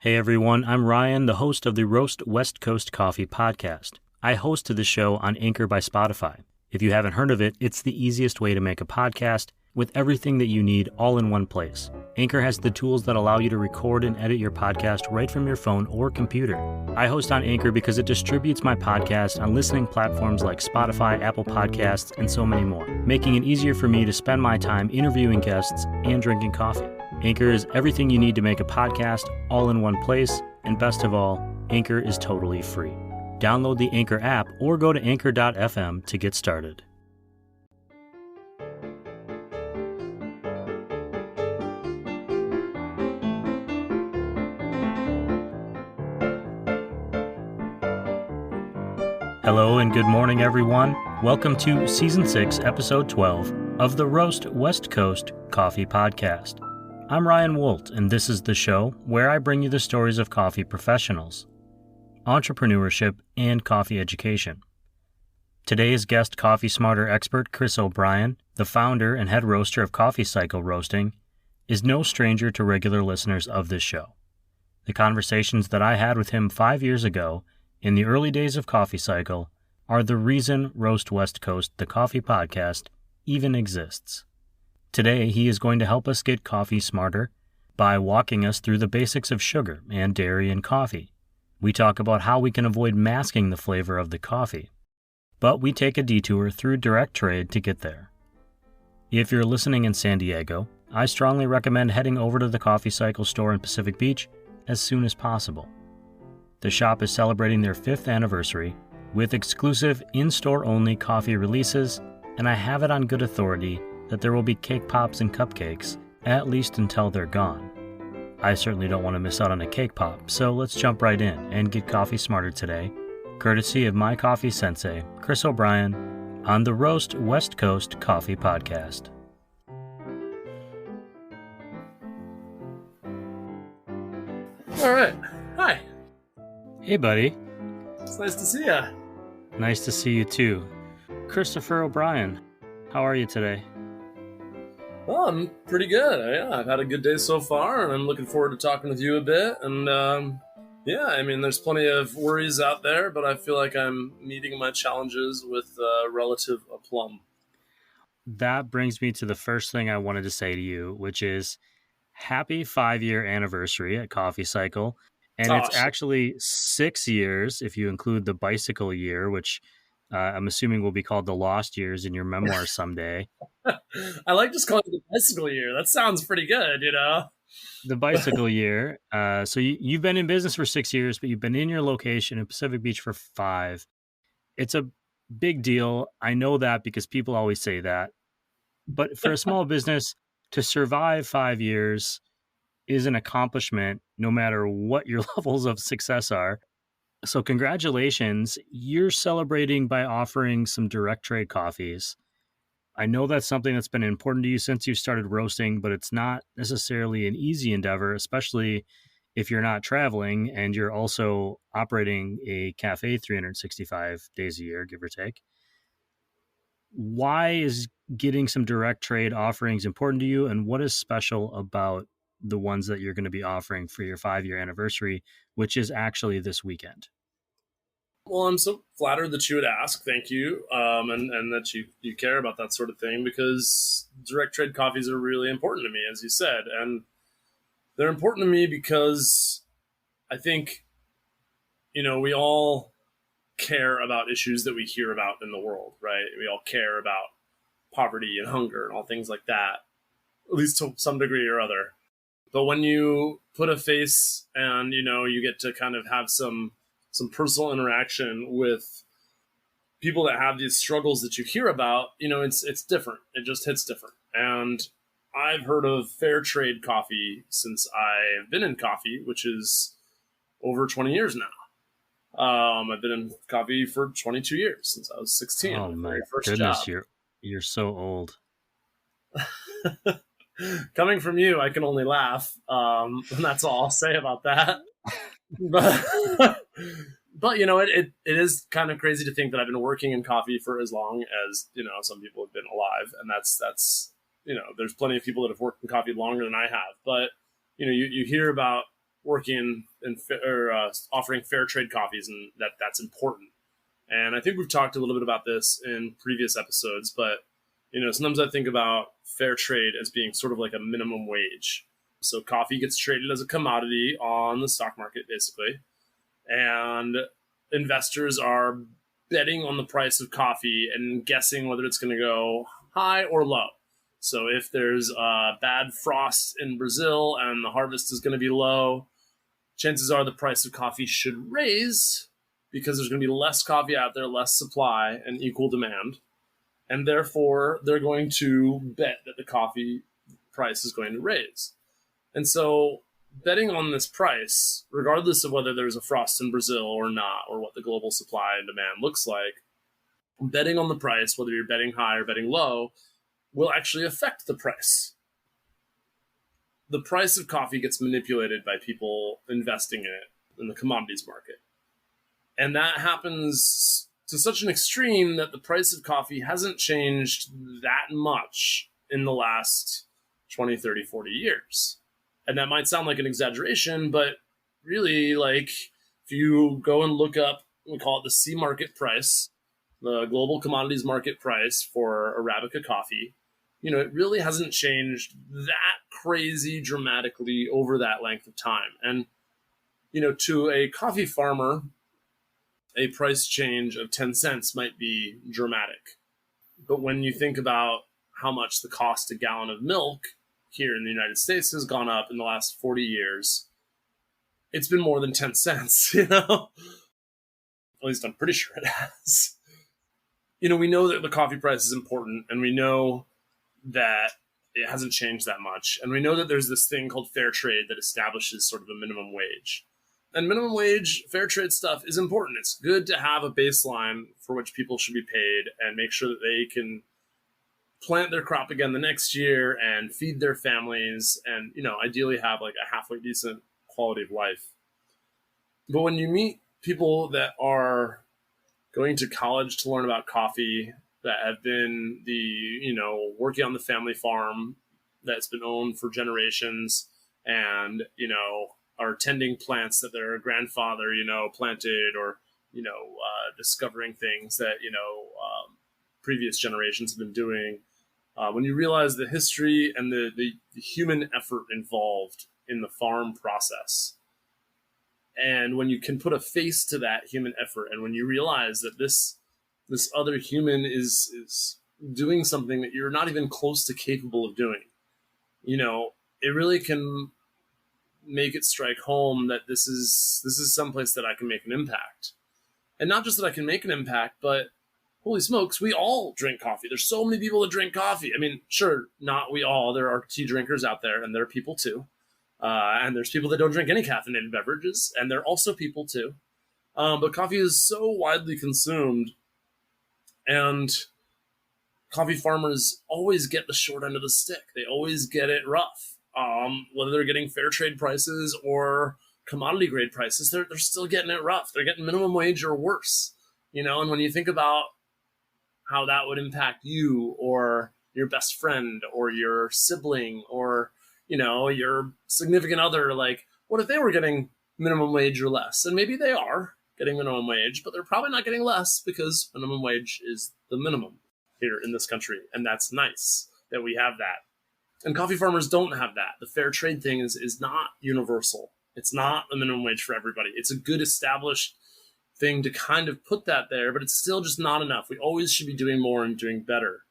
Hey everyone, I'm Ryan, the host of the Roast West Coast Coffee podcast. I host the show on Anchor by Spotify. If you haven't heard of it, it's the easiest way to make a podcast with everything that you need all in one place. Anchor has the tools that allow you to record and edit your podcast right from your phone or computer. I host on Anchor because it distributes my podcast on listening platforms like Spotify, Apple Podcasts, and so many more, making it easier for me to spend my time interviewing guests and drinking coffee. Anchor is everything you need to make a podcast all in one place, and best of all, Anchor is totally free. Download the Anchor app or go to Anchor.fm to get started. Hello and good morning, everyone. Welcome to Season 6, Episode 12 of the Roast West Coast Coffee Podcast. I'm Ryan Wolt, and this is the show where I bring you the stories of coffee professionals, entrepreneurship, and coffee education. Today's guest coffee smarter expert, Chris O'Brien, the founder and head roaster of Coffee Cycle Roasting, is no stranger to regular listeners of this show. The conversations that I had with him 5 years ago, in the early days of Coffee Cycle, are the reason Roast West Coast, the coffee podcast, even exists. Today, he is going to help us get coffee smarter by walking us through the basics of sugar and dairy in coffee. We talk about how we can avoid masking the flavor of the coffee, but we take a detour through direct trade to get there. If you're listening in San Diego, I strongly recommend heading over to the Coffee Cycle store in Pacific Beach as soon as possible. The shop is celebrating their 5th anniversary with exclusive in-store only coffee releases, and I have it on good authority that there will be cake pops and cupcakes, at least until they're gone. I certainly don't want to miss out on a cake pop, so let's jump right in and get coffee smarter today, courtesy of my coffee sensei, Chris O'Brien, on the Roast West Coast Coffee Podcast. All right. Hi. Hey, buddy. It's nice to see you. Nice to see you too. Christopher O'Brien, how are you today? Well, I'm pretty good. Yeah, I've had a good day so far, and I'm looking forward to talking with you a bit. And there's plenty of worries out there, but I feel like I'm meeting my challenges with relative aplomb. That brings me to the first thing I wanted to say to you, which is happy 5-year anniversary at Coffee Cycle. And Awesome. It's actually 6 years if you include the bicycle year, which I'm assuming will be called the lost years in your memoirs someday. I like just calling it the bicycle year. That sounds pretty good, you know? The bicycle year. So you've been in business for 6 years, but you've been in your location in Pacific Beach for 5. It's a big deal. I know that because people always say that. But for a small business to survive 5 years is an accomplishment no matter what your levels of success are. So congratulations. You're celebrating by offering some direct trade coffees. I know that's something that's been important to you since you started roasting, but it's not necessarily an easy endeavor, especially if you're not traveling and you're also operating a cafe 365 days a year, give or take. Why is getting some direct trade offerings important to you, and what is special about the ones that you're going to be offering for your 5-year anniversary, which is actually this weekend? Well, I'm so flattered that you would ask. Thank you. And that you care about that sort of thing, because direct trade coffees are really important to me, as you said. And they're important to me because I think, we all care about issues that we hear about in the world, right? We all care about poverty and hunger and all things like that, at least to some degree or other. But when you put a face and, you get to kind of have some personal interaction with people that have these struggles that you hear about, it's different. It just hits different. And I've heard of fair trade coffee since I've been in coffee, which is over 20 years now. I've been in coffee for 22 years, since I was 16. Oh my first goodness, job. you're so old. Coming from you, I can only laugh. And that's all I'll say about that. But it is kind of crazy to think that I've been working in coffee for as long as, some people have been alive. And that's, there's plenty of people that have worked in coffee longer than I have. But, you hear about working and offering fair trade coffees, and that's important. And I think we've talked a little bit about this in previous episodes, but sometimes I think about fair trade as being sort of like a minimum wage. So coffee gets traded as a commodity on the stock market, basically, and investors are betting on the price of coffee and guessing whether it's going to go high or low. So if there's a bad frost in Brazil and the harvest is going to be low, chances are the price of coffee should raise because there's going to be less coffee out there, less supply, and equal demand. And therefore, they're going to bet that the coffee price is going to raise. And so betting on this price, regardless of whether there's a frost in Brazil or not, or what the global supply and demand looks like, betting on the price, whether you're betting high or betting low, will actually affect the price. The price of coffee gets manipulated by people investing in it in the commodities market. And that happens to such an extreme that the price of coffee hasn't changed that much in the last 20, 30, 40 years. And that might sound like an exaggeration, but really, like, if you go and look up, we call it the C market price, the global commodities market price for Arabica coffee, it really hasn't changed that crazy dramatically over that length of time. And, to a coffee farmer, a price change of 10 cents might be dramatic. But when you think about how much the cost a gallon of milk here in the United States has gone up in the last 40 years, it's been more than 10 cents, At least I'm pretty sure it has. We know that the coffee price is important, and we know that it hasn't changed that much. And we know that there's this thing called fair trade that establishes sort of a minimum wage. And minimum wage, fair trade stuff is important. It's good to have a baseline for which people should be paid and make sure that they can plant their crop again the next year and feed their families and, ideally have like a halfway decent quality of life. But when you meet people that are going to college to learn about coffee, that have been working on the family farm that's been owned for generations and, are tending plants that their grandfather, planted, or, discovering things that, previous generations have been doing. When you realize the history and the human effort involved in the farm process, and when you can put a face to that human effort, and when you realize that this other human is doing something that you're not even close to capable of doing, it really can make it strike home that this is someplace that I can make an impact. And not just that I can make an impact, but holy smokes, we all drink coffee. There's so many people that drink coffee. I mean, sure, not we all. There are tea drinkers out there, and there are people too. And there's people that don't drink any caffeinated beverages, and there are also people too. But coffee is so widely consumed, and coffee farmers always get the short end of the stick. They always get it rough. Whether they're getting fair trade prices or commodity grade prices, they're still getting it rough. They're getting minimum wage or worse. And when you think about how that would impact you or your best friend or your sibling or, your significant other, like, what if they were getting minimum wage or less? And maybe they are getting minimum wage, but they're probably not getting less because minimum wage is the minimum here in this country. And that's nice that we have that. And coffee farmers don't have that. The fair trade thing is not universal. It's not a minimum wage for everybody. It's a good established thing to kind of put that there, but it's still just not enough. We always should be doing more and doing better.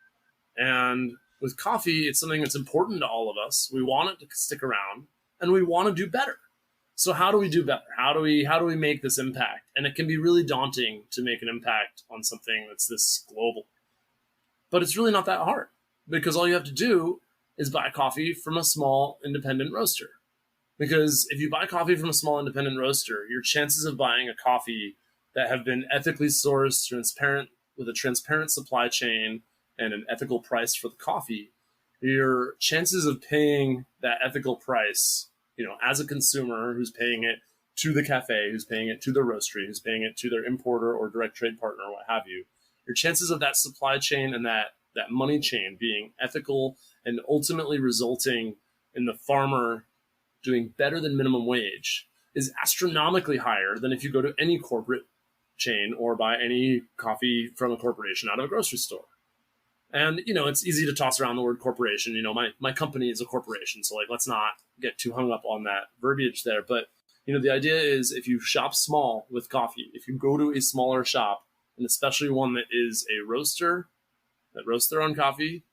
And with coffee, it's something that's important to all of us. We want it to stick around, and we want to do better. So how do we do better? How do we make this impact? And it can be really daunting to make an impact on something that's this global. But it's really not that hard, because all you have to do is buy coffee from a small independent roaster. Because if you buy coffee from a small independent roaster, your chances of buying a coffee that have been ethically sourced, transparent, with a transparent supply chain and an ethical price for the coffee, your chances of paying that ethical price, as a consumer who's paying it to the cafe, who's paying it to the roastery, who's paying it to their importer or direct trade partner, what have you, your chances of that supply chain and that money chain being ethical and ultimately resulting in the farmer doing better than minimum wage is astronomically higher than if you go to any corporate chain or buy any coffee from a corporation out of a grocery store. And, it's easy to toss around the word corporation. My company is a corporation. So let's not get too hung up on that verbiage there. But, the idea is if you shop small with coffee, if you go to a smaller shop, and especially one that is a roaster that roasts their own coffee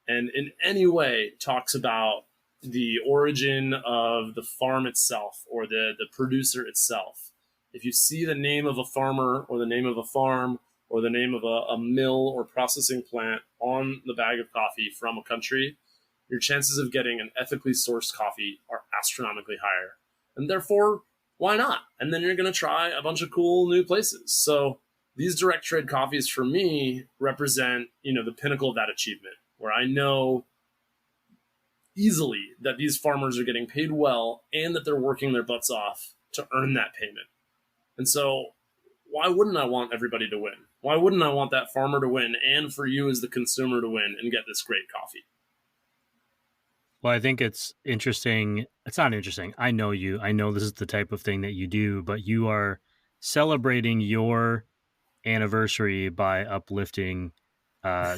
and in any way talks about the origin of the farm itself or the producer itself. If you see the name of a farmer or the name of a farm or the name of a mill or processing plant on the bag of coffee from a country, your chances of getting an ethically sourced coffee are astronomically higher. And therefore, why not? And then you're going to try a bunch of cool new places. So these direct trade coffees for me represent, the pinnacle of that achievement, where I know easily that these farmers are getting paid well and that they're working their butts off to earn that payment. And so why wouldn't I want everybody to win? Why wouldn't I want that farmer to win and for you as the consumer to win and get this great coffee? Well, I think it's interesting. It's not interesting. I know you. I know this is the type of thing that you do, but you are celebrating your anniversary by uplifting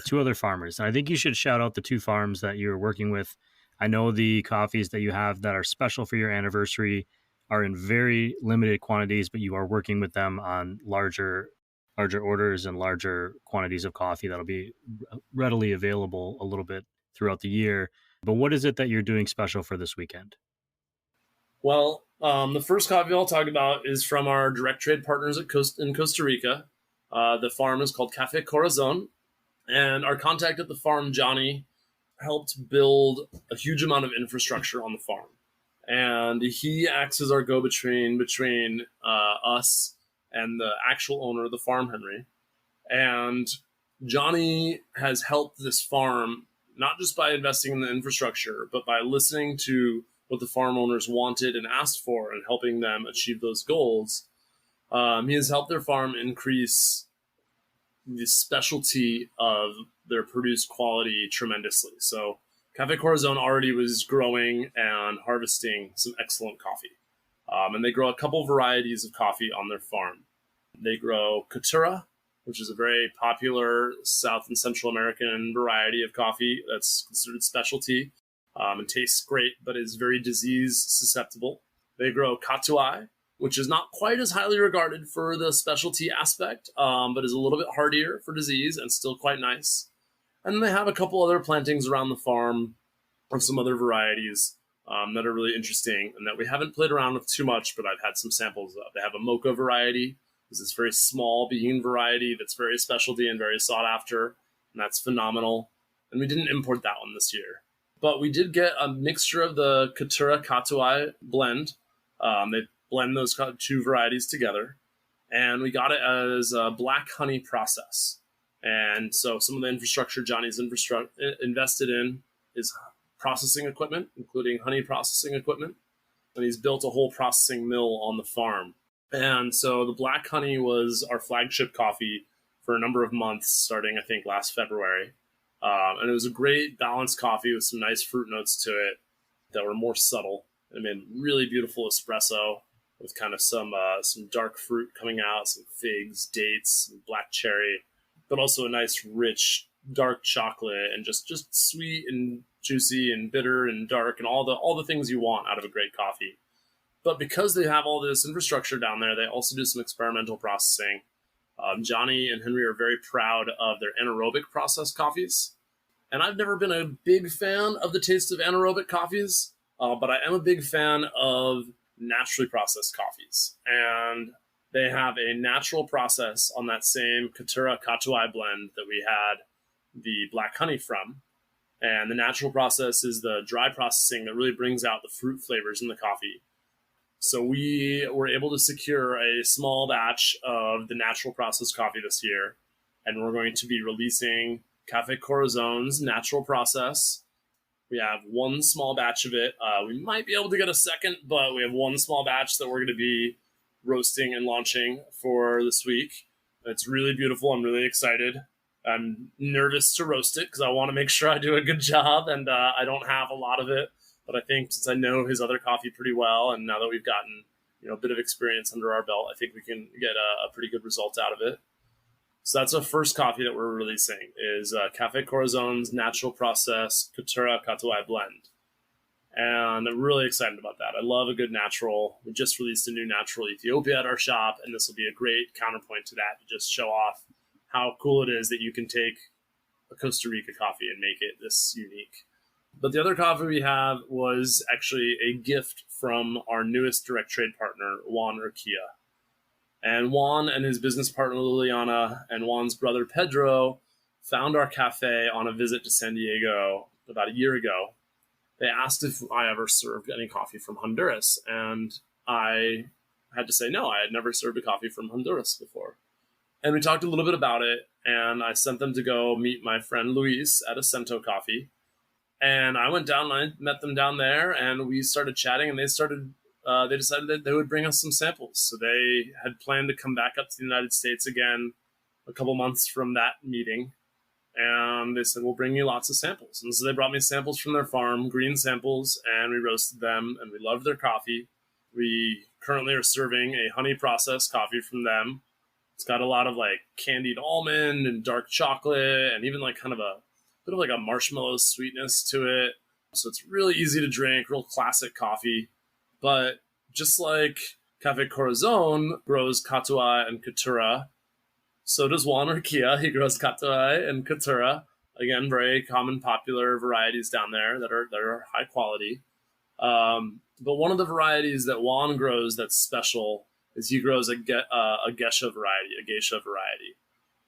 two other farmers. And I think you should shout out the two farms that you're working with. I know the coffees that you have that are special for your anniversary are in very limited quantities, but you are working with them on larger orders and larger quantities of coffee that'll be readily available a little bit throughout the year. But what is it that you're doing special for this weekend? Well, the first coffee I'll talk about is from our direct trade partners in Costa Rica. The farm is called Café Corazon, and our contact at the farm, Johnny, helped build a huge amount of infrastructure on the farm. And he acts as our go-between between us and the actual owner of the farm, Henry. And Johnny has helped this farm not just by investing in the infrastructure, but by listening to what the farm owners wanted and asked for and helping them achieve those goals. He has helped their farm increase the specialty of their produced quality tremendously. So Café Corazon already was growing and harvesting some excellent coffee. And they grow a couple varieties of coffee on their farm. They grow Caturra, which is a very popular South and Central American variety of coffee that's considered specialty and tastes great, but is very disease susceptible. They grow Catuai, which is not quite as highly regarded for the specialty aspect, but is a little bit hardier for disease and still quite nice. And they have a couple other plantings around the farm of some other varieties that are really interesting and that we haven't played around with too much, but I've had some samples of. They have a mocha variety. This is very small bean variety that's very specialty and very sought after, and that's phenomenal. And we didn't import that one this year. But we did get a mixture of the Caturra Catuai blend. They blend those two varieties together, and we got it as a black honey process. And so some of the infrastructure Johnny's invested in is processing equipment, including honey processing equipment. And he's built a whole processing mill on the farm. And so the black honey was our flagship coffee for a number of months, starting, I think, last February. And it was a great balanced coffee with some nice fruit notes to it that were more subtle. I mean, really beautiful espresso with kind of some dark fruit coming out, some figs, dates, some black cherry, but also a nice, rich, dark chocolate and just sweet and juicy and bitter and dark and all the things you want out of a great coffee. But because they have all this infrastructure down there, they also do some experimental processing. Johnny and Henry are very proud of their anaerobic processed coffees. And I've never been a big fan of the taste of anaerobic coffees, but I am a big fan of naturally processed coffees. And they have a natural process on that same Caturra Catuai blend that we had the black honey from. And the natural process is the dry processing that really brings out the fruit flavors in the coffee. So we were able to secure a small batch of the natural processed coffee this year, and we're going to be releasing Café Corazon's natural process. We have one small batch of it. We might be able to get a second, but we have one small batch that we're going to be roasting and launching for this week. It's really beautiful. I'm really excited. I'm nervous to roast it because I want to make sure I do a good job, and I don't have a lot of it. But I think since I know his other coffee pretty well, and now that we've gotten a bit of experience under our belt, I think we can get a pretty good result out of it. So that's the first coffee that we're releasing is Cafe Corazon's Natural Process Cultura Catuai Blend. And I'm really excited about that. I love a good natural. We just released a new natural Ethiopia at our shop, and this will be a great counterpoint to that to just show off how cool it is that you can take a Costa Rica coffee and make it this unique. But the other coffee we have was actually a gift from our newest direct trade partner, Juan Urquia. And Juan and his business partner, Liliana, and Juan's brother, Pedro, found our cafe on a visit to San Diego about a year ago. They asked if I ever served any coffee from Honduras, and I had to say no. I had never served a coffee from Honduras before. And we talked a little bit about it, and I sent them to go meet my friend Luis at Acento Coffee. And I went down and I met them down there, and we started chatting, and they decided that they would bring us some samples. So they had planned to come back up to the United States again a couple months from that meeting. And they said, we'll bring you lots of samples. And so they brought me samples from their farm, green samples, and we roasted them, and we loved their coffee. We currently are serving a honey processed coffee from them. It's got a lot of like candied almond and dark chocolate, and even like kind of a bit of like a marshmallow sweetness to it. So it's really easy to drink, real classic coffee. But just like Cafe Corazon grows Catuai and Cultura, so does Juan Urquia. He grows Catuai and Cultura. Again, very common, popular varieties down there that are high quality. But one of the varieties that Juan grows that's special is he grows a geisha variety.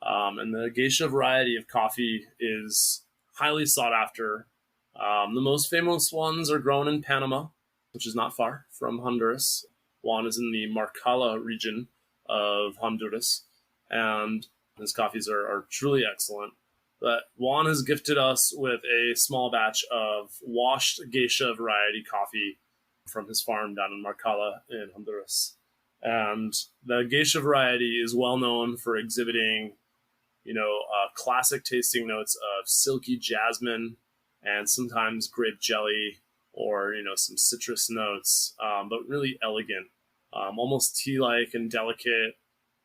And the geisha variety of coffee is highly sought after. The most famous ones are grown in Panama, which is not far from Honduras. Juan is in the Marcala region of Honduras, and his coffees are truly excellent. But Juan has gifted us with a small batch of washed geisha variety coffee from his farm down in Marcala in Honduras. And the geisha variety is well known for exhibiting, classic tasting notes of silky jasmine and sometimes grape jelly or, some citrus notes, but really elegant, almost tea-like and delicate.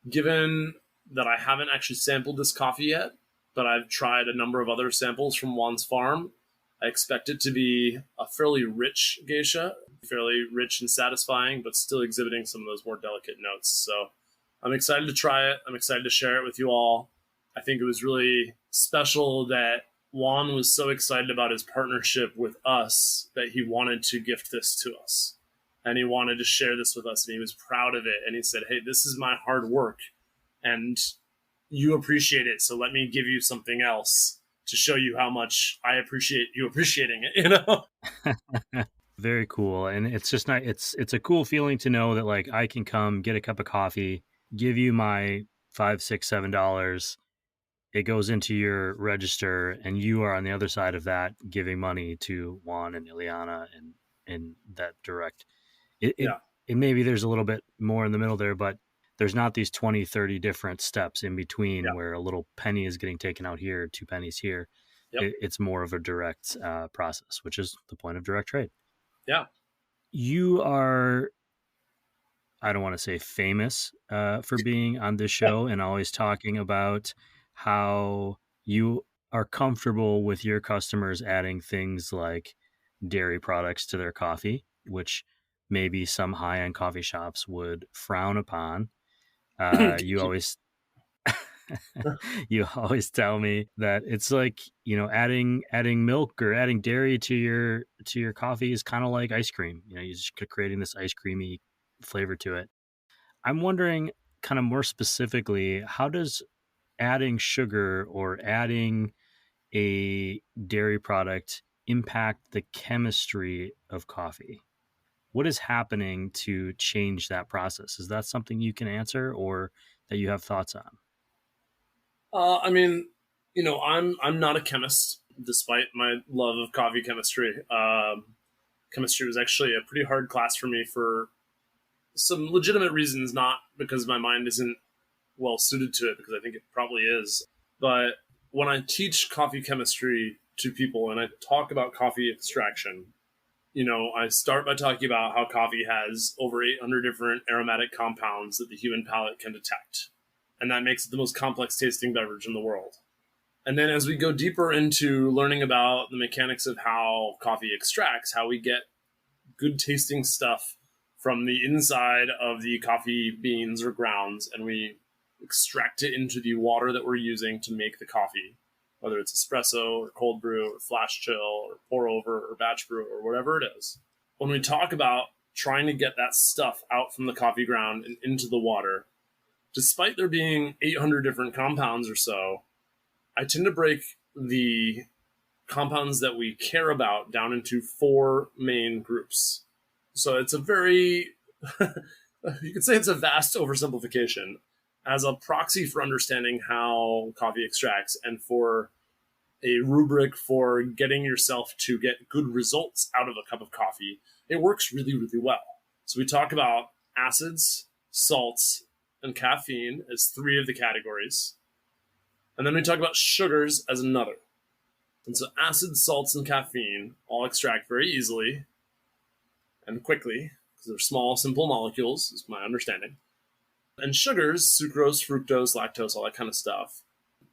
Given that I haven't actually sampled this coffee yet, but I've tried a number of other samples from Juan's farm, I expect it to be a fairly rich geisha, fairly rich and satisfying, but still exhibiting some of those more delicate notes. So I'm excited to try it. I'm excited to share it with you all. I think it was really special that Juan was so excited about his partnership with us that he wanted to gift this to us. And he wanted to share this with us, and he was proud of it. And he said, hey, this is my hard work, and you appreciate it, so let me give you something else to show you how much I appreciate you appreciating it, Very cool. And it's just not, it's a cool feeling to know that like I can come get a cup of coffee, give you my $5, $6, $7. It goes into your register, and you are on the other side of that giving money to Juan and Ileana and that direct. Yeah. It maybe there's a little bit more in the middle there, but there's not these 20, 30 different steps in between where a little penny is getting taken out here, 2 pennies here. Yep. It's more of a direct process, which is the point of direct trade. Yeah. You are, I don't want to say famous for being on this show and always talking about how you are comfortable with your customers adding things like dairy products to their coffee, which maybe some high-end coffee shops would frown upon. You always tell me that it's like, adding milk or adding dairy to your coffee is kind of like ice cream. You're just creating this ice creamy flavor to it. I'm wondering kind of more specifically, how does adding sugar or adding a dairy product impact the chemistry of coffee? What is happening to change that process? Is that something you can answer or that you have thoughts on? I'm not a chemist, despite my love of coffee chemistry. Chemistry was actually a pretty hard class for me for some legitimate reasons, not because my mind isn't well suited to it, because I think it probably is. But when I teach coffee chemistry to people and I talk about coffee extraction, I start by talking about how coffee has over 800 different aromatic compounds that the human palate can detect. And that makes it the most complex tasting beverage in the world. And then as we go deeper into learning about the mechanics of how coffee extracts, how we get good tasting stuff from the inside of the coffee beans or grounds, and we extract it into the water that we're using to make the coffee, whether it's espresso or cold brew or flash chill or pour over or batch brew or whatever it is. When we talk about trying to get that stuff out from the coffee ground and into the water, despite there being 800 different compounds or so, I tend to break the compounds that we care about down into 4 main groups. So it's a very, you could say it's a vast oversimplification as a proxy for understanding how coffee extracts and for a rubric for getting yourself to get good results out of a cup of coffee. It works really, really well. So we talk about acids, salts, and caffeine as 3 of the categories. And then we talk about sugars as another. And so acids, salts, and caffeine all extract very easily and quickly because they're small, simple molecules, is my understanding. And sugars, sucrose, fructose, lactose, all that kind of stuff,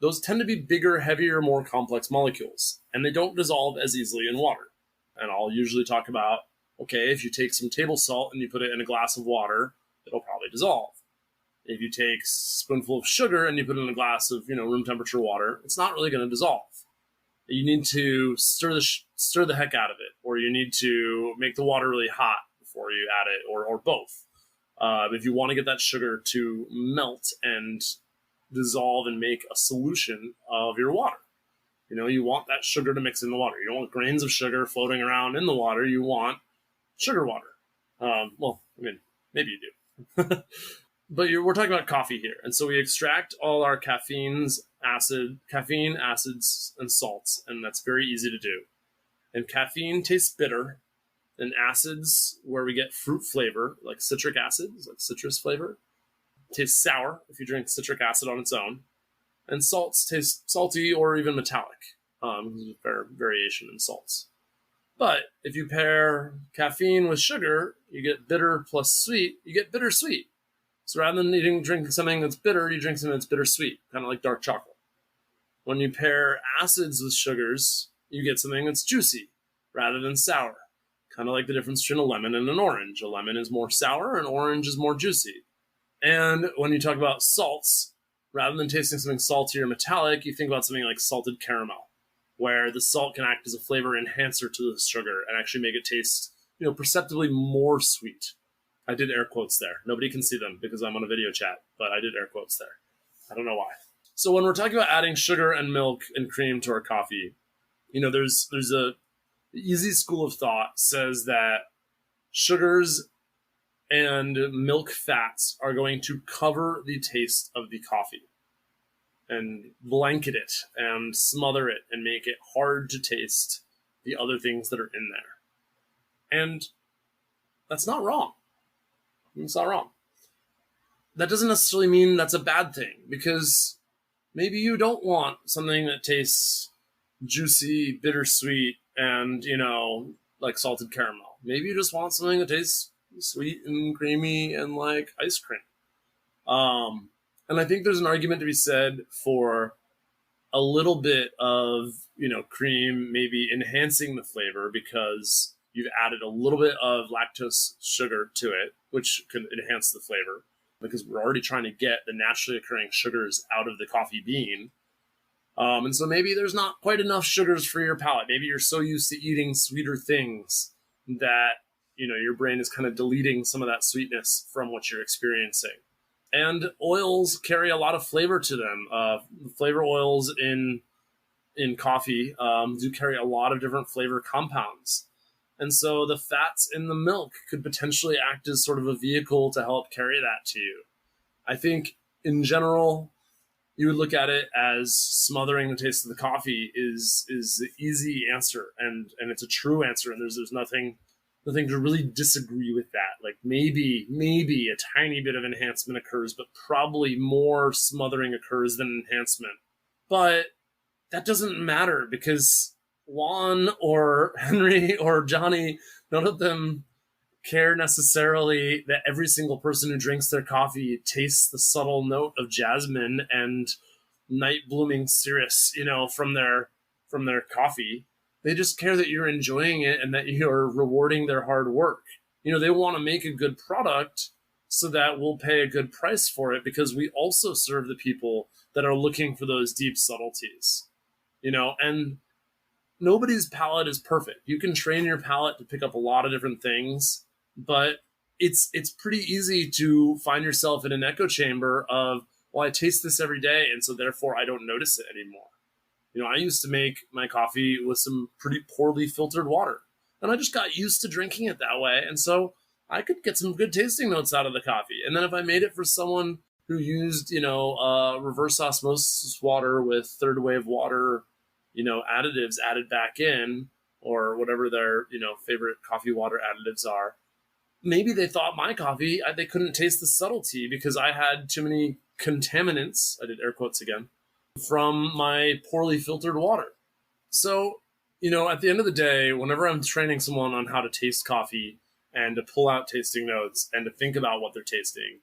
those tend to be bigger, heavier, more complex molecules, and they don't dissolve as easily in water. And I'll usually talk about, okay, if you take some table salt and you put it in a glass of water, it'll probably dissolve. If you take a spoonful of sugar and you put it in a glass of, room temperature water, it's not really going to dissolve. You need to stir the heck out of it, or you need to make the water really hot before you add it, or both. If you want to get that sugar to melt and dissolve and make a solution of your water. You want that sugar to mix in the water. You don't want grains of sugar floating around in the water. You want sugar water. Maybe you do. But we're talking about coffee here. And so we extract all our caffeine, acids, and salts, and that's very easy to do. And caffeine tastes bitter, and acids, where we get fruit flavor, like citric acid, like citrus flavor, tastes sour if you drink citric acid on its own. And salts taste salty or even metallic. There's a fair variation in salts. But if you pair caffeine with sugar, you get bitter plus sweet, you get bittersweet. So rather than drinking something that's bitter, you drink something that's bittersweet, kind of like dark chocolate. When you pair acids with sugars, you get something that's juicy rather than sour, kind of like the difference between a lemon and an orange. A lemon is more sour, an orange is more juicy. And when you talk about salts, rather than tasting something salty or metallic, you think about something like salted caramel, where the salt can act as a flavor enhancer to the sugar and actually make it taste, perceptibly more sweet. I did air quotes there. Nobody can see them because I'm on a video chat, but I did air quotes there. I don't know why. So when we're talking about adding sugar and milk and cream to our coffee, there's a easy school of thought says that sugars and milk fats are going to cover the taste of the coffee and blanket it and smother it and make it hard to taste the other things that are in there. And that's not wrong. It's not wrong. That doesn't necessarily mean that's a bad thing, because maybe you don't want something that tastes juicy, bittersweet, and, like salted caramel. Maybe you just want something that tastes sweet and creamy and like ice cream. And I think there's an argument to be said for a little bit of, cream maybe enhancing the flavor because you've added a little bit of lactose sugar to it, which can enhance the flavor because we're already trying to get the naturally occurring sugars out of the coffee bean. And so maybe there's not quite enough sugars for your palate. Maybe you're so used to eating sweeter things that, your brain is kind of deleting some of that sweetness from what you're experiencing. And oils carry a lot of flavor to them. Flavor oils in coffee do carry a lot of different flavor compounds. And so the fats in the milk could potentially act as sort of a vehicle to help carry that to you. I think in general, you would look at it as smothering the taste of the coffee is the easy answer, and it's a true answer, and there's nothing to really disagree with that. Like maybe a tiny bit of enhancement occurs, but probably more smothering occurs than enhancement. But that doesn't matter because Juan or Henry or Johnny, none of them care necessarily that every single person who drinks their coffee tastes the subtle note of jasmine and night blooming cirrus, from their coffee. They just care that you're enjoying it and that you're rewarding their hard work. They want to make a good product so that we'll pay a good price for it, because we also serve the people that are looking for those deep subtleties. And nobody's palate is perfect. You can train your palate to pick up a lot of different things, but it's pretty easy to find yourself in an echo chamber of, well, I taste this every day, and so therefore I don't notice it anymore. I used to make my coffee with some pretty poorly filtered water, and I just got used to drinking it that way, and so I could get some good tasting notes out of the coffee. And then if I made it for someone who used, reverse osmosis water with third wave water, additives added back in, or whatever their, favorite coffee water additives are, maybe they thought my coffee, they couldn't taste the subtlety because I had too many contaminants, I did air quotes again, from my poorly filtered water. So, at the end of the day, whenever I'm training someone on how to taste coffee and to pull out tasting notes and to think about what they're tasting,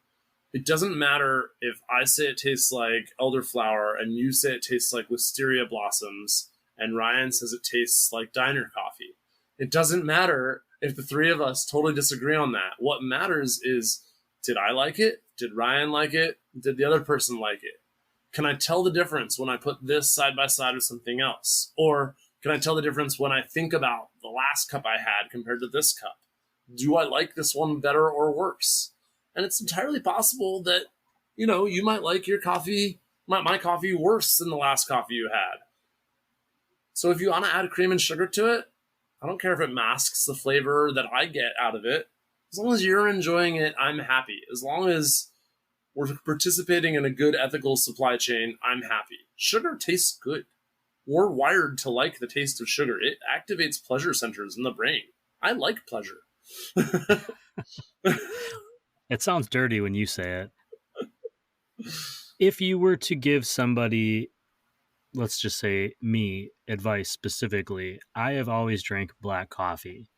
it doesn't matter if I say it tastes like elderflower and you say it tastes like wisteria blossoms and Ryan says it tastes like diner coffee. It doesn't matter if the three of us totally disagree on that. What matters is, did I like it? Did Ryan like it? Did the other person like it? Can I tell the difference when I put this side by side with something else? Or can I tell the difference when I think about the last cup I had compared to this cup? Do I like this one better or worse? And it's entirely possible that, you might like your coffee, my coffee, worse than the last coffee you had. So if you want to add cream and sugar to it, I don't care if it masks the flavor that I get out of it. As long as you're enjoying it, I'm happy. As long as we're participating in a good ethical supply chain, I'm happy. Sugar tastes good. We're wired to like the taste of sugar. It activates pleasure centers in the brain. I like pleasure. It sounds dirty when you say it. If you were to give somebody, let's just say me, advice specifically, I have always drank black coffee.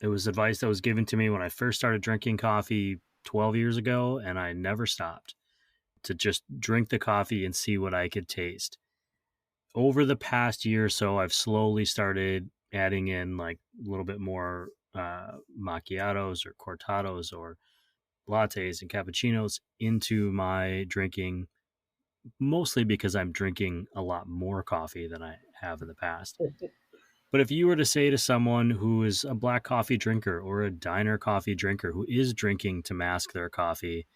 It was advice that was given to me when I first started drinking coffee 12 years ago, and I never stopped to just drink the coffee and see what I could taste. Over the past year or so, I've slowly started adding in like a little bit more macchiatos or cortados or lattes and cappuccinos into my drinking, mostly because I'm drinking a lot more coffee than I have in the past. But if you were to say to someone who is a black coffee drinker or a diner coffee drinker who is drinking to mask their coffee,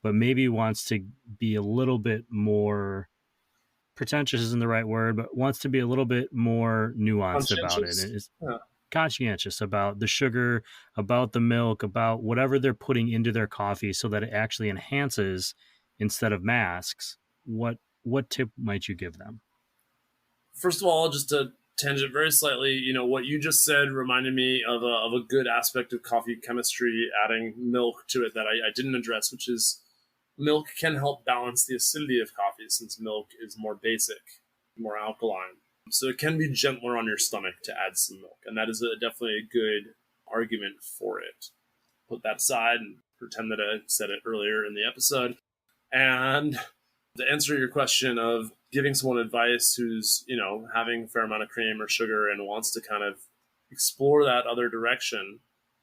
but maybe wants to be a little bit more, pretentious isn't the right word, but wants to be a little bit more nuanced about it, and is conscientious about the sugar, about the milk, about whatever they're putting into their coffee so that it actually enhances instead of masks, what tip might you give them? First of all, just to tangent very slightly, what you just said reminded me of a good aspect of coffee chemistry, adding milk to it that I didn't address, which is milk can help balance the acidity of coffee, since milk is more basic, more alkaline. So it can be gentler on your stomach to add some milk, and that is definitely a good argument for it. Put that aside and pretend that I said it earlier in the episode. And to answer your question of giving someone advice who's, having a fair amount of cream or sugar and wants to kind of explore that other direction,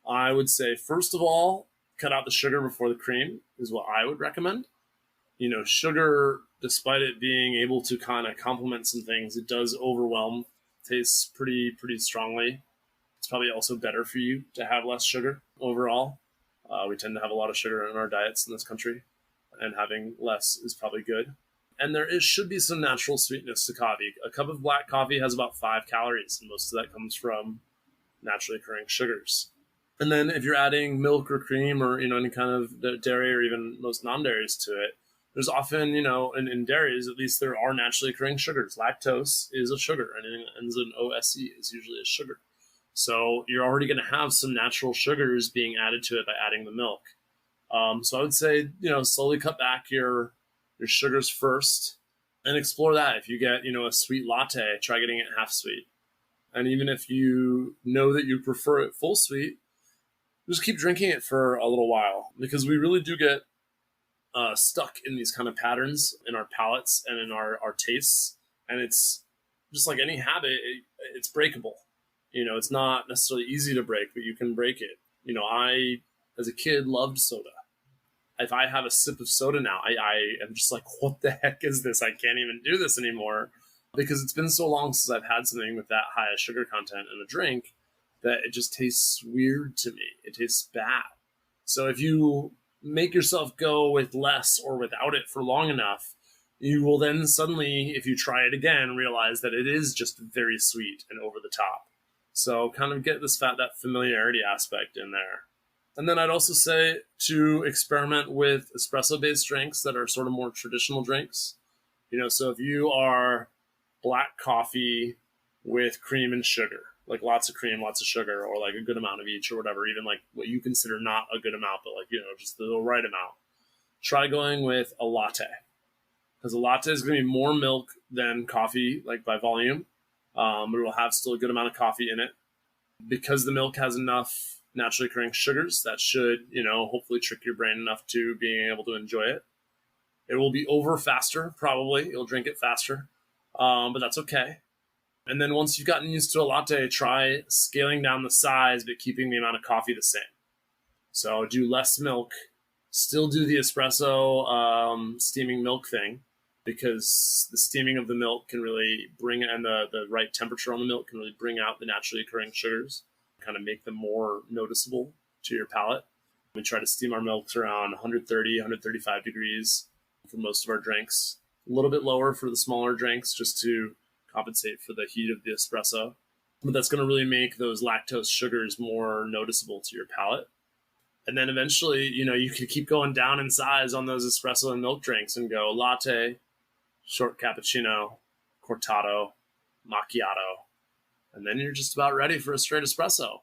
I would say, first of all, cut out the sugar before the cream is what I would recommend. Sugar, despite it being able to kind of complement some things, it does overwhelm tastes pretty strongly. It's probably also better for you to have less sugar overall. We tend to have a lot of sugar in our diets in this country, and having less is probably good. And should be some natural sweetness to coffee. A cup of black coffee has about 5 calories, and most of that comes from naturally occurring sugars. And then if you're adding milk or cream or, any kind of dairy or even most non-dairies to it, there's often, in dairies, at least, there are naturally occurring sugars. Lactose is a sugar, and it ends in OSE is usually a sugar. So you're already going to have some natural sugars being added to it by adding the milk. So I would say, slowly cut back your sugars first and explore that. If you get, a sweet latte, try getting it half sweet. And even if you know that you prefer it full sweet, just keep drinking it for a little while, because we really do get stuck in these kind of patterns in our palates and in our tastes. And it's just like any habit, it's breakable. It's not necessarily easy to break, but you can break it. I, as a kid, loved soda. If I have a sip of soda now, I am just like, what the heck is this? I can't even do this anymore, because it's been so long since I've had something with that high of sugar content in a drink that it just tastes weird to me. It tastes bad. So if you make yourself go with less or without it for long enough, you will then suddenly, if you try it again, realize that it is just very sweet and over the top. So kind of get that familiarity aspect in there. And then I'd also say to experiment with espresso-based drinks that are sort of more traditional drinks. So if you are black coffee with cream and sugar, like lots of cream, lots of sugar, or like a good amount of each or whatever, even like what you consider not a good amount, but like, just the right amount. Try going with a latte, because a latte is going to be more milk than coffee, like by volume, but it will have still a good amount of coffee in it. Because the milk has enough naturally occurring sugars, that should, hopefully trick your brain enough to being able to enjoy it. It will be over faster, probably. You'll drink it faster, but that's okay. And then once you've gotten used to a latte, try scaling down the size, but keeping the amount of coffee the same. So do less milk, still do the espresso steaming milk thing, because the steaming of the milk can really bring, and the right temperature on the milk can really bring out the naturally occurring sugars, kind of make them more noticeable to your palate. We try to steam our milks around 130, 135 degrees for most of our drinks. A little bit lower for the smaller drinks, just to compensate for the heat of the espresso. But that's going to really make those lactose sugars more noticeable to your palate. And then eventually, you can keep going down in size on those espresso and milk drinks and go latte, short cappuccino, cortado, macchiato. And then you're just about ready for a straight espresso.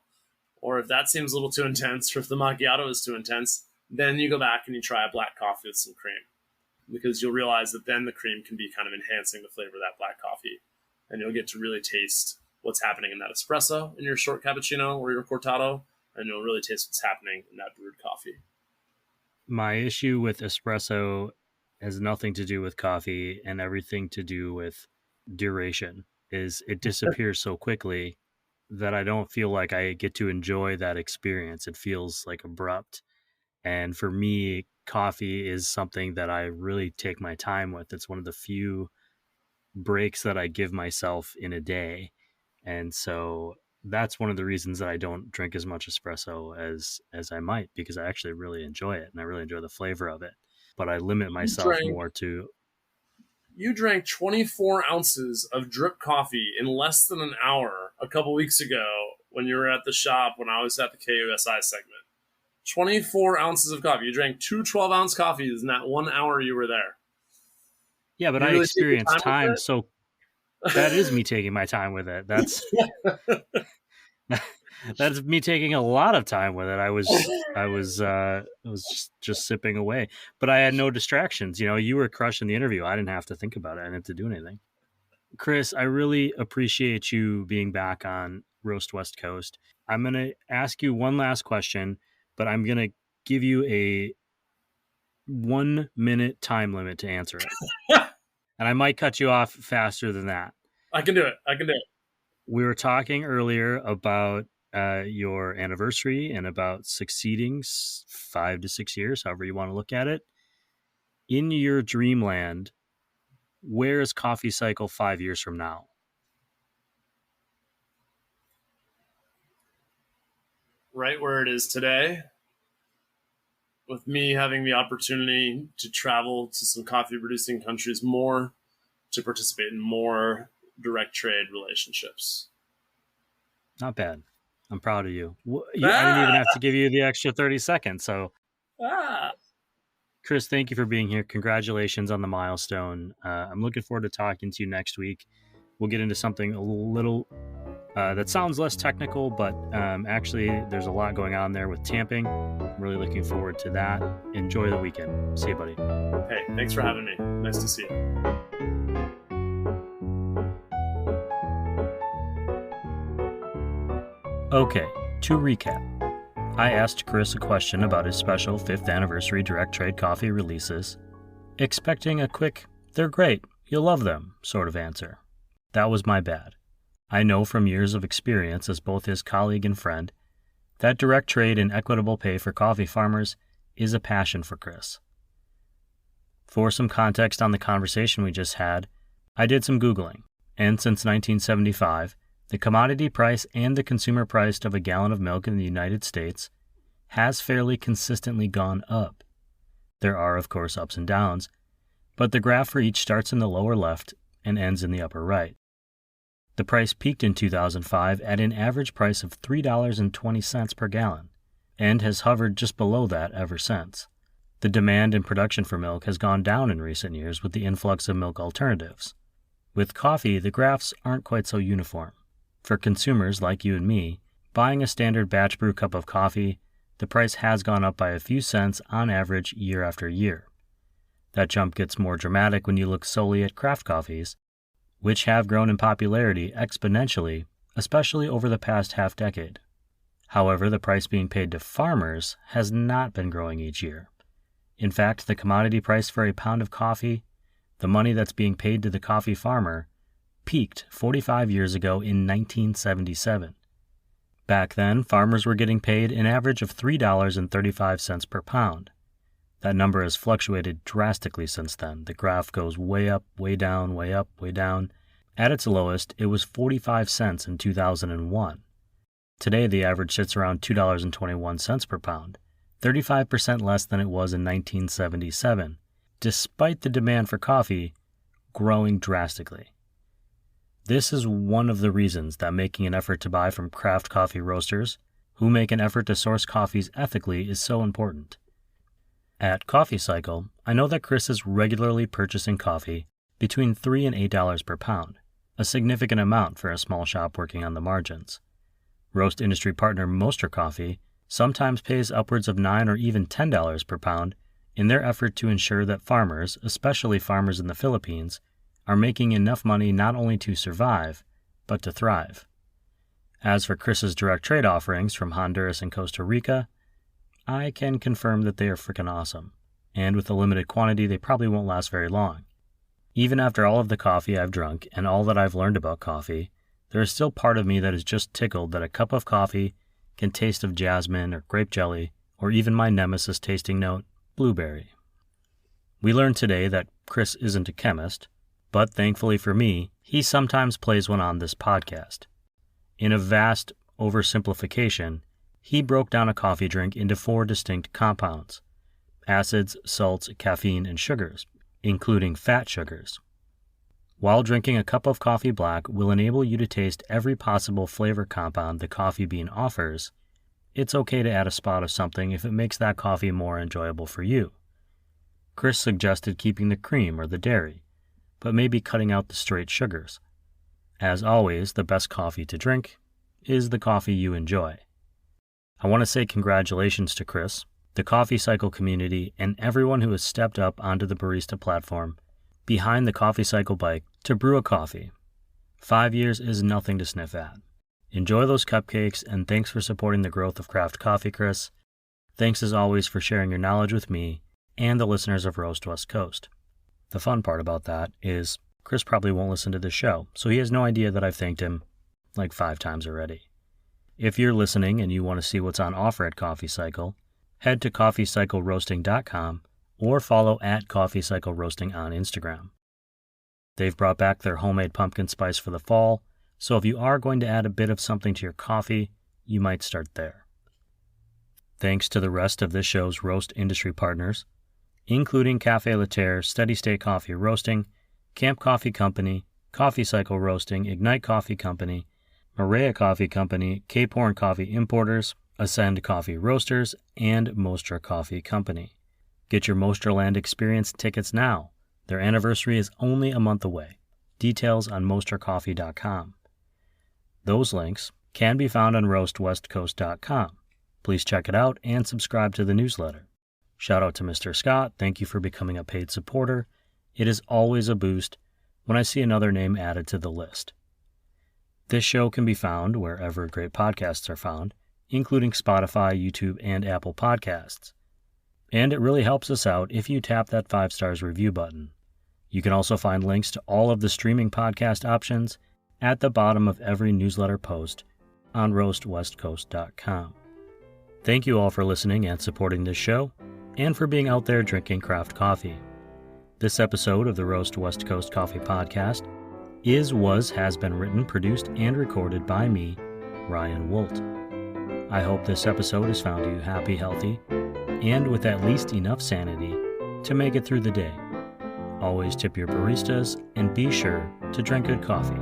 Or if that seems a little too intense, or if the macchiato is too intense, then you go back and you try a black coffee with some cream. Because you'll realize that then the cream can be kind of enhancing the flavor of that black coffee. And you'll get to really taste what's happening in that espresso in your short cappuccino or your cortado, and you'll really taste what's happening in that brewed coffee. My issue with espresso has nothing to do with coffee and everything to do with duration. Is it disappears so quickly that I don't feel like I get to enjoy that experience. It feels like abrupt. And for me, coffee is something that I really take my time with. It's one of the few breaks that I give myself in a day. And so that's one of the reasons that I don't drink as much espresso as I might, because I actually really enjoy it and I really enjoy the flavor of it. But I limit myself more to... You drank 24 ounces of drip coffee in less than an hour a couple weeks ago when you were at the shop when I was at the KUSI segment. 24 ounces of coffee. You drank two 12-ounce coffees in that 1 hour you were there. Yeah, but I experienced time, so that is me taking my time with it. That's that's me taking a lot of time with it. I was just sipping away, but I had no distractions. You were crushing the interview. I didn't have to think about it. I didn't have to do anything. Chris, I really appreciate you being back on Roast West Coast. I'm going to ask you one last question, but I'm going to give you a 1 minute time limit to answer it. And I might cut you off faster than that. I can do it. We were talking earlier about your anniversary and about succeeding 5 to 6 years, however you want to look at it. In your dreamland, where is Coffee Cycle 5 years from now? Right where it is today, with me having the opportunity to travel to some coffee producing countries more, to participate in more direct trade relationships. Not bad. I'm proud of you. I didn't even have to give you the extra 30 seconds. So, Chris, thank you for being here. Congratulations on the milestone. I'm looking forward to talking to you next week. We'll get into something a little that sounds less technical, but actually there's a lot going on there with tamping. I'm really looking forward to that. Enjoy the weekend. See you, buddy. Hey, thanks for having me. Nice to see you. Okay, to recap. I asked Chris a question about his special 5th anniversary direct trade coffee releases, expecting a quick, "they're great, you'll love them" sort of answer. That was my bad. I know from years of experience as both his colleague and friend that direct trade and equitable pay for coffee farmers is a passion for Chris. For some context on the conversation we just had, I did some Googling, and since 1975, the commodity price and the consumer price of a gallon of milk in the United States has fairly consistently gone up. There are, of course, ups and downs, but the graph for each starts in the lower left and ends in the upper right. The price peaked in 2005 at an average price of $3.20 per gallon, and has hovered just below that ever since. The demand and production for milk has gone down in recent years with the influx of milk alternatives. With coffee, the graphs aren't quite so uniform. For consumers like you and me, buying a standard batch brew cup of coffee, the price has gone up by a few cents on average year after year. That jump gets more dramatic when you look solely at craft coffees, which have grown in popularity exponentially, especially over the past half-decade. However, the price being paid to farmers has not been growing each year. In fact, the commodity price for a pound of coffee, the money that's being paid to the coffee farmer, peaked 45 years ago in 1977. Back then, farmers were getting paid an average of $3.35 per pound. That number has fluctuated drastically since then. The graph goes way up, way down, way up, way down. At its lowest, it was 45 cents in 2001. Today, the average sits around $2.21 per pound, 35% less than it was in 1977, despite the demand for coffee growing drastically. This is one of the reasons that making an effort to buy from craft coffee roasters, who make an effort to source coffees ethically, is so important. At Coffee Cycle, I know that Chris is regularly purchasing coffee between $3 and $8 per pound, a significant amount for a small shop working on the margins. Roast industry partner Moster Coffee sometimes pays upwards of $9 or even $10 per pound in their effort to ensure that farmers, especially farmers in the Philippines, are making enough money not only to survive, but to thrive. As for Chris's direct trade offerings from Honduras and Costa Rica, I can confirm that they are freaking awesome, and with a limited quantity they probably won't last very long. Even after all of the coffee I've drunk and all that I've learned about coffee, there is still part of me that is just tickled that a cup of coffee can taste of jasmine or grape jelly, or even my nemesis tasting note, blueberry. We learned today that Chris isn't a chemist, but thankfully for me, he sometimes plays one on this podcast. In a vast oversimplification, he broke down a coffee drink into 4 distinct compounds: acids, salts, caffeine, and sugars, including fat sugars. While drinking a cup of coffee black will enable you to taste every possible flavor compound the coffee bean offers, it's okay to add a spot of something if it makes that coffee more enjoyable for you. Chris suggested keeping the cream or the dairy, but maybe cutting out the straight sugars. As always, the best coffee to drink is the coffee you enjoy. I want to say congratulations to Chris, the Coffee Cycle community, and everyone who has stepped up onto the barista platform behind the Coffee Cycle bike to brew a coffee. 5 years is nothing to sniff at. Enjoy those cupcakes, and thanks for supporting the growth of craft coffee, Chris. Thanks as always for sharing your knowledge with me and the listeners of Roast West Coast. The fun part about that is Chris probably won't listen to this show, so he has no idea that I've thanked him like 5 times already. If you're listening and you want to see what's on offer at Coffee Cycle, head to coffeecycleroasting.com or follow at Coffee Cycle Roasting on Instagram. They've brought back their homemade pumpkin spice for the fall, so if you are going to add a bit of something to your coffee, you might start there. Thanks to the rest of this show's roast industry partners, including Cafe Laterre, Steady State Coffee Roasting, Camp Coffee Company, Coffee Cycle Roasting, Ignite Coffee Company, Maria Coffee Company, Cape Horn Coffee Importers, Ascend Coffee Roasters, and Mostra Coffee Company. Get your Mostraland Experience tickets now. Their anniversary is only a month away. Details on mostracoffee.com. Those links can be found on roastwestcoast.com. Please check it out and subscribe to the newsletter. Shout out to Mr. Scott. Thank you for becoming a paid supporter. It is always a boost when I see another name added to the list. This show can be found wherever great podcasts are found, including Spotify, YouTube, and Apple Podcasts. And it really helps us out if you tap that 5 stars review button. You can also find links to all of the streaming podcast options at the bottom of every newsletter post on roastwestcoast.com. Thank you all for listening and supporting this show, and for being out there drinking craft coffee. This episode of the Roast West Coast Coffee Podcast has been written, produced, and recorded by me, Ryan Wolt. I hope this episode has found you happy, healthy, and with at least enough sanity to make it through the day. Always tip your baristas and be sure to drink good coffee.